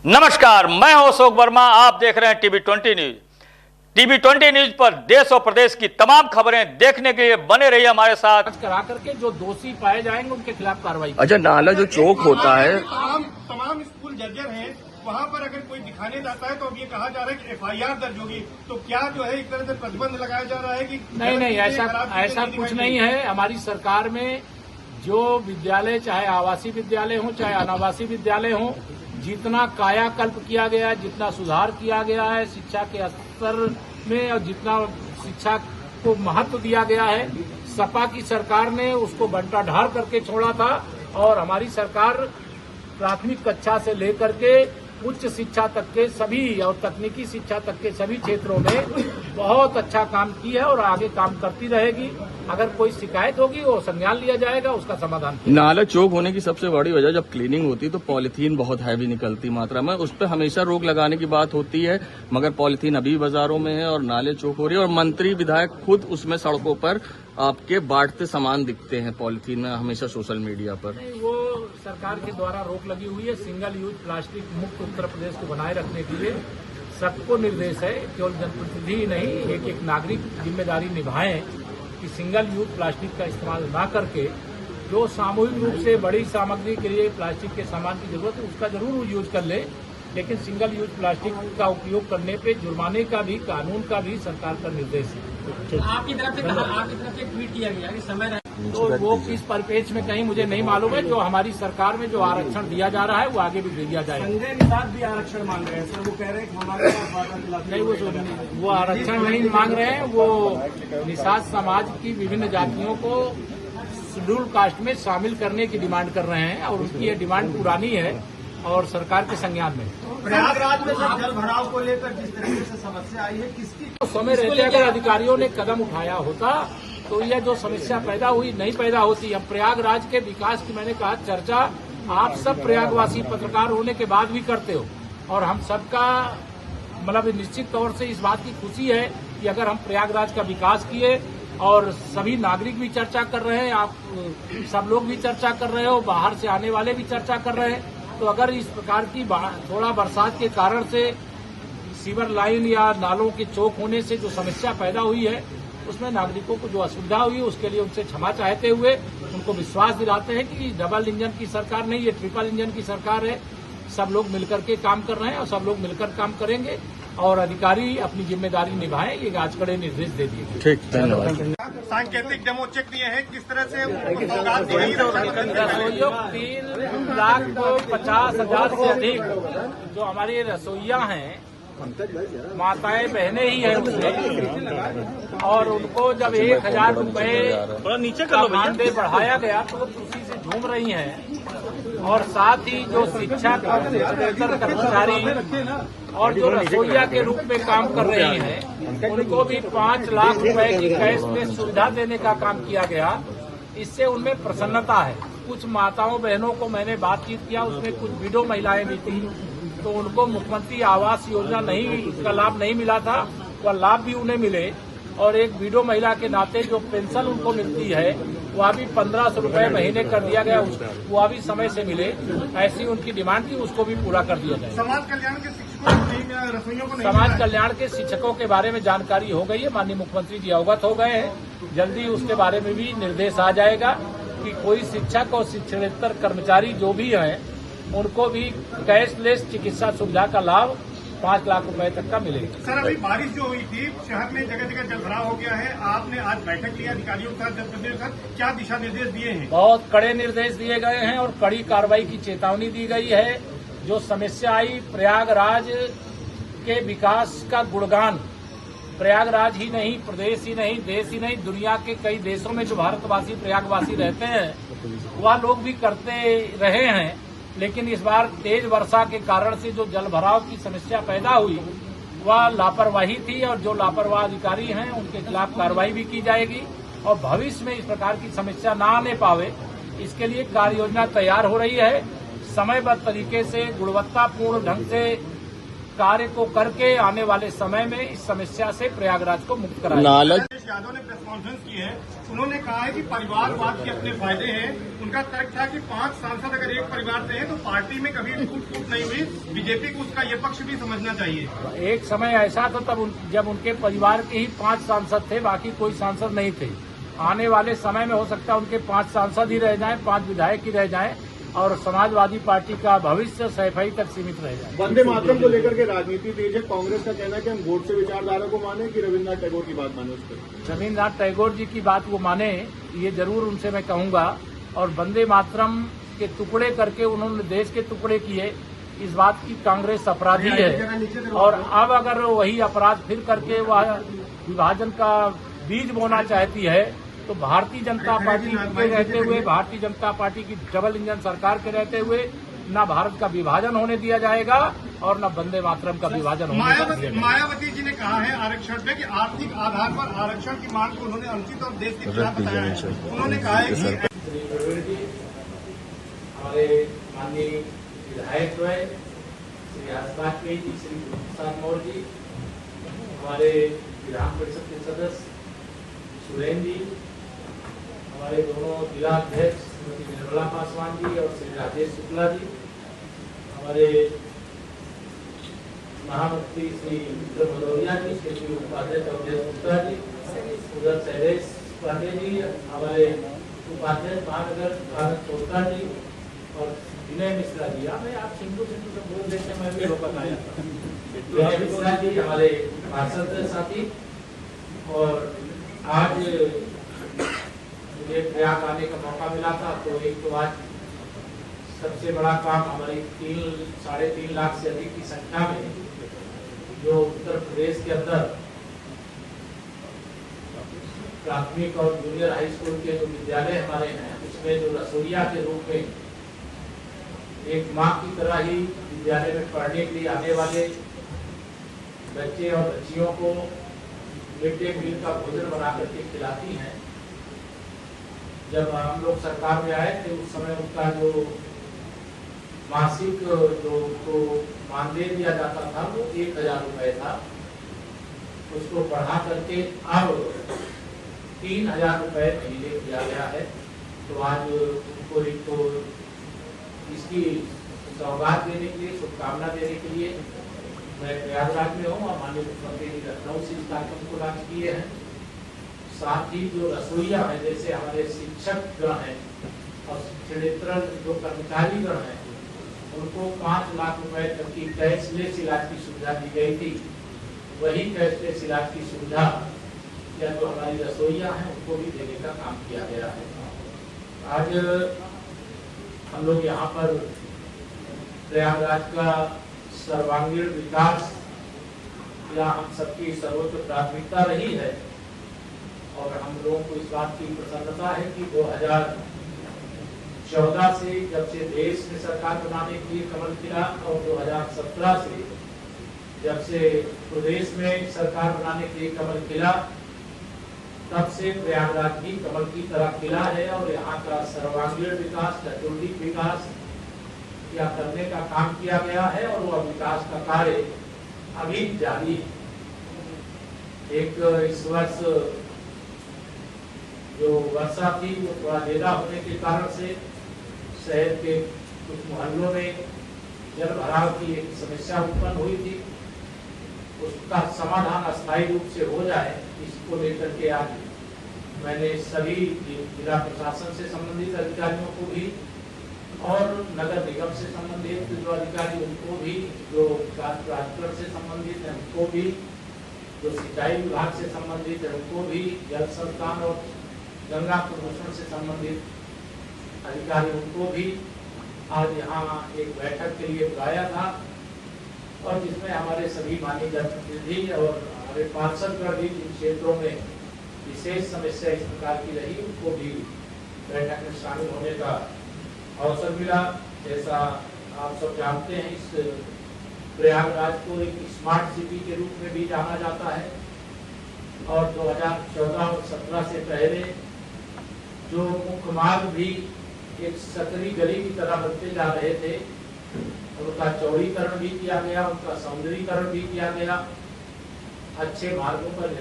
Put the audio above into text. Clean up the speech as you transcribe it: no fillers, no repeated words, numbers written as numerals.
नमस्कार, मैं हूं अशोक वर्मा। आप देख रहे हैं टीवी20 न्यूज। टीवी20 न्यूज पर देश और प्रदेश की तमाम खबरें देखने के लिए बने रहिए हमारे साथ। करा करके जो दोषी पाए जाएंगे उनके खिलाफ कार्रवाई। अच्छा, नाला जो चौक होता है, तमाम स्कूल जर्जर हैं, वहाँ पर अगर कोई दिखाने जाता है तो अब ये कहा जा रहा है कि FIR दर्ज होगी, तो क्या जो है एक तरह से प्रतिबंध लगाया जा रहा है कि नहीं, ऐसा कुछ नहीं है। हमारी सरकार में जो विद्यालय, चाहे आवासीय विद्यालय हो चाहे अनावासीय विद्यालय हो, जितना कायाकल्प किया गया है, जितना सुधार किया गया है शिक्षा के स्तर में और जितना शिक्षा को महत्व दिया गया है, सपा की सरकार ने उसको बंटाढार करके छोड़ा था। और हमारी सरकार प्राथमिक कक्षा से लेकर के उच्च शिक्षा तक के सभी और तकनीकी शिक्षा तक के सभी क्षेत्रों में बहुत अच्छा काम की है और आगे काम करती रहेगी। अगर कोई शिकायत होगी वो संज्ञान लिया जाएगा, उसका समाधान किया। नाला चौक होने की सबसे बड़ी वजह, जब क्लीनिंग होती है तो पॉलीथीन बहुत हैवी निकलती मात्रा में, उस पर हमेशा रोक लगाने की बात होती है, मगर पॉलीथीन अभी बाजारों में है और नाले चौक हो रही है और मंत्री विधायक खुद उसमें सड़कों पर आपके बांटते सामान दिखते हैं पॉलीथीन में, हमेशा सोशल मीडिया पर। वो सरकार के द्वारा रोक लगी हुई है। सिंगल यूज प्लास्टिक मुक्त उत्तर प्रदेश को बनाए रखने के लिए सबको निर्देश है, केवल जनप्रतिनिधि ही नहीं, एक नागरिक जिम्मेदारी निभाएं कि सिंगल यूज प्लास्टिक का इस्तेमाल न करके जो सामूहिक रूप से बड़ी सामग्री के लिए प्लास्टिक के सामान की जरूरत है उसका जरूर यूज कर ले, लेकिन सिंगल यूज प्लास्टिक का उपयोग करने पे जुर्माने का भी, कानून का भी सरकार का निर्देश है। आपकी तरफ से कहा, आपकी तरफ से ट्वीट किया गया कि समय तो वो किस परिपेक्ष में कहीं मुझे नहीं मालूम है। जो हमारी सरकार में जो आरक्षण दिया जा रहा है वो आगे भी दे दिया जाएगा। संजय निषाद भी आरक्षण मांग रहे हैं सर, वो कह रहे हैं कि हमारे नहीं, वो आरक्षण नहीं मांग रहे हैं। वो निषाद समाज की विभिन्न जातियों को शेड्यूल कास्ट में शामिल करने की डिमांड कर रहे हैं और उसकी ये डिमांड पुरानी है और सरकार के संज्ञान में। प्रयागराज में जल भराव को लेकर जिस तरीके से समस्या आई है, किसकी समय रहते अगर अधिकारियों ने कदम उठाया होता तो यह जो समस्या पैदा हुई नहीं पैदा होती। अब प्रयागराज के विकास की मैंने कहा चर्चा आप सब प्रयागवासी पत्रकार होने के बाद भी करते हो और हम सबका मतलब निश्चित तौर से इस बात की खुशी है कि अगर हम प्रयागराज का विकास किए और सभी नागरिक भी चर्चा कर रहे हैं, आप सब लोग भी चर्चा कर रहे हो, बाहर से आने वाले भी चर्चा कर रहे हैं, तो अगर इस प्रकार की थोड़ा बरसात के कारण से सीवर लाइन या नालों के चौक होने से जो समस्या पैदा हुई है उसमें नागरिकों को जो असुविधा हुई है उसके लिए उनसे क्षमा चाहते हुए उनको विश्वास दिलाते हैं कि डबल इंजन की सरकार नहीं, ये ट्रिपल इंजन की सरकार है। सब लोग मिलकर के काम कर रहे हैं और सब लोग मिलकर काम करेंगे और अधिकारी अपनी जिम्मेदारी निभाएं, ये आज कड़े निर्देश दे दिए गए। ठीक, धन्यवाद। सांकेतिक डेमो चेक दिए हैं, किस तरह से रसोइयों 3,50,000 से अधिक जो हमारी रसोइया हैं, माताएं बहनें ही हैं उसमें, और उनको जब 1,000 रुपए का मानदेय बढ़ाया गया तो वो खुशी से झूम रही हैं। और साथ ही जो शिक्षा कर्मचारी और जो रसोइया के रूप में काम कर रही हैं उनको भी 5 लाख रुपए की कैशलेस सुविधा देने का काम किया गया। इससे उनमें प्रसन्नता है। कुछ माताओं बहनों को मैंने बातचीत किया, उसमें कुछ विडो महिलाएं भी थी, तो उनको मुख्यमंत्री आवास योजना का लाभ नहीं मिला था, वह लाभ भी उन्हें मिले और एक विडो महिला के नाते जो पेंशन उनको मिलती है वह भी 1,500 रुपए महीने कर दिया गया, वह भी समय से मिले। ऐसी उनकी डिमांड थी, उसको भी पूरा कर दिया जाए। समाज कल्याण के शिक्षकों को नहीं, रसोइयों को नहीं, समाज कल्याण के शिक्षकों के बारे में जानकारी हो गई है, माननीय मुख्यमंत्री जी अवगत हो गए हैं। जल्दी उसके बारे में भी निर्देश आ जाएगा कि कोई शिक्षक और शिक्षणेतर कर्मचारी जो भी हैं उनको भी कैशलेस चिकित्सा सुविधा का लाभ 5 लाख रुपए तक का मिलेगा। सर, अभी बारिश जो हुई थी, शहर में जगह जगह जलभराव हो गया है, आपने आज बैठक लिया अधिकारियों के साथ, जनप्रतिनिधियों के साथ, क्या दिशा निर्देश दिए हैं? बहुत कड़े निर्देश दिए गए हैं और कड़ी कार्रवाई की चेतावनी दी गई है। जो समस्या आई, प्रयागराज के विकास का गुणगान प्रयागराज ही नहीं, प्रदेश ही नहीं, देश ही नहीं, दुनिया के कई देशों में जो भारतवासी प्रयागवासी रहते हैं वह लोग भी करते रहे हैं, लेकिन इस बार तेज वर्षा के कारण से जो जल भराव की समस्या पैदा हुई वह लापरवाही थी और जो लापरवाह अधिकारी हैं उनके खिलाफ कार्रवाई भी की जाएगी और भविष्य में इस प्रकार की समस्या न आने पावे इसके लिए कार्य योजना तैयार हो रही है। समयबद्ध तरीके से गुणवत्तापूर्ण ढंग से कार्य को करके आने वाले समय में इस समस्या से प्रयागराज को मुक्त कराया। अखिलेश यादव ने प्रेस कॉन्फ्रेंस की है, उन्होंने कहा है कि परिवारवाद के अपने फायदे हैं। उनका तर्क था कि 5 सांसद अगर एक परिवार से हैं तो पार्टी में कभी टूट नहीं हुई, बीजेपी को उसका ये पक्ष भी समझना चाहिए। एक समय ऐसा था तब जब उनके परिवार के ही 5 सांसद थे, बाकी कोई सांसद नहीं थे। आने वाले समय में हो सकता है उनके 5 सांसद ही रह जाएं, 5 विधायक ही रह जाएं और समाजवादी पार्टी का भविष्य सैफई तक सीमित रह जाए। वंदे मातरम को लेकर के राजनीति तेज है। कांग्रेस का कहना है कि हम वोट से विचारधारा को माने कि रविन्द्रनाथ टैगोर की बात माने। उस पर रविन्द्रनाथ टैगोर जी की बात वो माने, ये जरूर उनसे मैं कहूंगा। और वंदे मातरम के टुकड़े करके उन्होंने देश के टुकड़े किए, इस बात की कांग्रेस अपराधी है। और अब अगर वही अपराध फिर करके वह विभाजन का बीज बोना चाहती है तो भारतीय जनता पार्टी के रहते हुए, भारतीय जनता पार्टी की डबल इंजन सरकार के रहते हुए न भारत का विभाजन होने दिया जाएगा और न वंदे मातरम का विभाजन होने दिया जाएगा। मायावती जी ने कहा है आरक्षण पे कि आर्थिक आधार पर आरक्षण की मांग को उन्होंने अनुचित और देश के खिलाफ बताया है। उन्होंने कहा है कि श्री प्रवीण जी, हमारे माननीय विधायक द्वय श्री हर्ष वाजपेयी जी, श्री प्रसाद मौर्य जी, हमारे विधान परिषद के सदस्य सुरेंद्र जी, हमारे दोनों जिला अध्यक्ष श्रीमती निर्मला पासवान जी और श्री राजेश शुक्ला जी, हमारे महामंत्री श्री विक्रम भदौरिया जी, श्री उपाध्यक्ष अवधेश गुप्ता जी, उधर शैलेश पांडे जी, हमारे उपाध्यक्ष महानगर आनंद चोपड़ा जी और विनय मिश्रा जी। आप सिंधु से बोल देते, मैं भी रोका आया। विनय मिश्रा जी हमारे पार्षद साथी। और आज मुझे प्रयाग आने का मौका मिला था, तो एक तो आज सबसे बड़ा काम हमारी 3-3.5 लाख से अधिक की संख्या में जो उत्तर प्रदेश के अंदर प्राथमिक और जूनियर हाई स्कूल के जो विद्यालय हमारे हैं, उसमें जो रसोइया के रूप में एक माँ की तरह ही विद्यालय में पढ़ने के लिए आने वाले बच्चे और बच्चियों को मिड डे मील का भोजन बना करके खिलाती हैं। जब हम लोग सरकार में आए थे उस समय उनका जो मासिक जो उनको मानदेय दिया जाता था वो 1000 रुपए था, उसको बढ़ा करके अब 3000 रुपए महीने किया गया है। तो आज उनको एक तो इसकी सौगात देने के लिए, शुभकामना देने के लिए मैं प्रयागराज में हूँ और माननीय मुख्यमंत्री जी लखनऊ से इस कार्यक्रम को लॉन्च किए हैं। साथ ही जो रसोइया है, जैसे हमारे शिक्षक गण हैं और क्षेत्रीय जो कर्मचारी गण हैं, उनको 5 लाख रुपए तक की कैशलेस इलाज की सुविधा दी गई थी। वही कैशलेस इलाज की सुविधा या जो हमारी रसोइया हैं उनको भी देने का काम किया गया है। आज हम लोग यहाँ पर प्रयागराज का सर्वांगीण विकास या हम सबकी सर्वोच्च प्राथमिकता रही है और हम लोगों को इस बात की प्रसन्नता है कि 2014 से जब से देश में सरकार बनाने के लिए कमल खिला और 2017 से जब से प्रदेश में सरकार बनाने के लिए कमल खिला, तब से प्रयागराज भी कमल की तरह खिला है और यहाँ का सर्वांगीण विकास, चतुर्दिक विकास या करने का काम किया गया है और वह विकास का कार्य अभी जारी है। एक इस वर्ष जो वर्षा थी वो थोड़ा ज्यादा होने के कारण से शहर के कुछ मोहल्लों में जल भराव की एक समस्या उत्पन्न हुई थी। उसका समाधान अस्थायी रूप से हो जाए, इसको लेकर के आज मैंने सभी जिला प्रशासन से संबंधित अधिकारियों को भी और नगर निगम से संबंधित जो अधिकारी उनको भी, जो प्राधिकरण से संबंधित है उनको भी, जो सिंचाई विभाग से संबंधित है उनको भी, जल संस्थान और गंगा प्रदूषण से संबंधित अधिकारी उनको भी आज यहाँ एक बैठक के लिए बुलाया था और जिसमें हमारे सभी माननीय जनप्रतिनिधि और हमारे पार्षदगण भी जिन क्षेत्रों में विशेष समस्या इस प्रकार की रही उनको भी बैठक में शामिल होने का अवसर मिला। जैसा आप सब जानते हैं, इस प्रयागराज को एक स्मार्ट सिटी के रूप में भी जाना जाता है और 2014 और 17 से पहले जो मुख्य मार्ग भी एक सकरी गली की तरह बनते जा रहे थे, उनका चौड़ीकरण भी किया गया, उनका सौंदर्यीकरण भी किया गया, अच्छे मार्गों पर